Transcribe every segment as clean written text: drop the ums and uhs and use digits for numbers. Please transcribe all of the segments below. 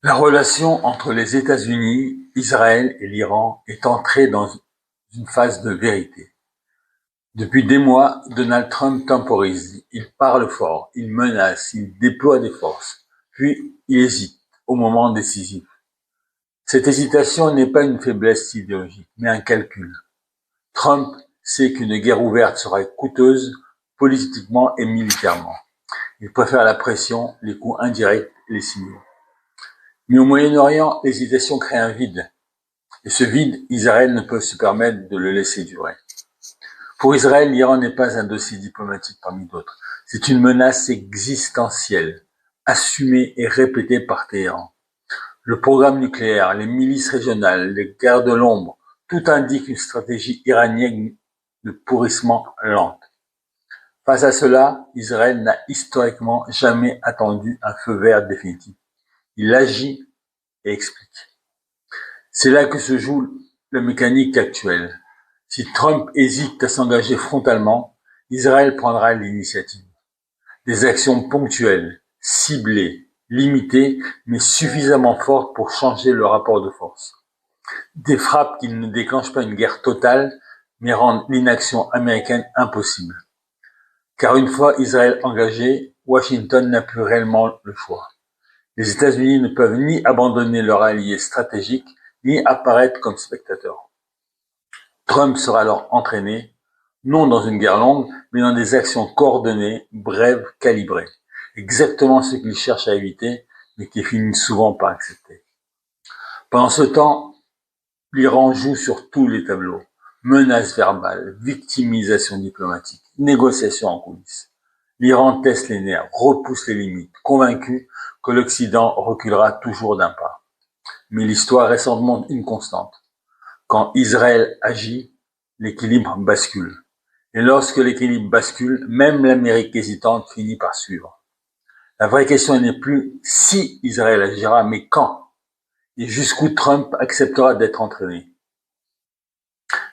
La relation entre les États-Unis, Israël et l'Iran est entrée dans une phase de vérité. Depuis des mois, Donald Trump temporise, il parle fort, il menace, il déploie des forces, puis il hésite au moment décisif. Cette hésitation n'est pas une faiblesse idéologique, mais un calcul. Trump sait qu'une guerre ouverte sera coûteuse politiquement et militairement. Il préfère la pression, les coups indirects et les signaux. Mais au Moyen-Orient, l'hésitation crée un vide. Et ce vide, Israël ne peut se permettre de le laisser durer. Pour Israël, l'Iran n'est pas un dossier diplomatique parmi d'autres. C'est une menace existentielle, assumée et répétée par Téhéran. Le programme nucléaire, les milices régionales, les guerres de l'ombre, tout indique une stratégie iranienne de pourrissement lente. Face à cela, Israël n'a historiquement jamais attendu un feu vert définitif. Il agit et explique. C'est là que se joue la mécanique actuelle. Si Trump hésite à s'engager frontalement, Israël prendra l'initiative. Des actions ponctuelles, ciblées, limitées, mais suffisamment fortes pour changer le rapport de force. Des frappes qui ne déclenchent pas une guerre totale, mais rendent l'inaction américaine impossible. Car une fois Israël engagé, Washington n'a plus réellement le choix. Les États-Unis ne peuvent ni abandonner leur allié stratégique, ni apparaître comme spectateur. Trump sera alors entraîné, non dans une guerre longue, mais dans des actions coordonnées, brèves, calibrées. Exactement ce qu'il cherche à éviter, mais qui finit souvent par accepter. Pendant ce temps, l'Iran joue sur tous les tableaux. Menaces verbales, victimisation diplomatique, négociations en coulisses. L'Iran teste les nerfs, repousse les limites, convaincu que l'Occident reculera toujours d'un pas. Mais l'histoire récente montre une constante. Quand Israël agit, l'équilibre bascule. Et lorsque l'équilibre bascule, même l'Amérique hésitante finit par suivre. La vraie question n'est plus si Israël agira, mais quand et jusqu'où Trump acceptera d'être entraîné.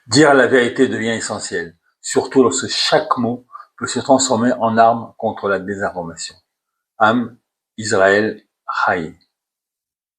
Dire la vérité devient essentiel, surtout lorsque chaque mot peut se transformer en arme contre la désinformation. Am Israël Haï.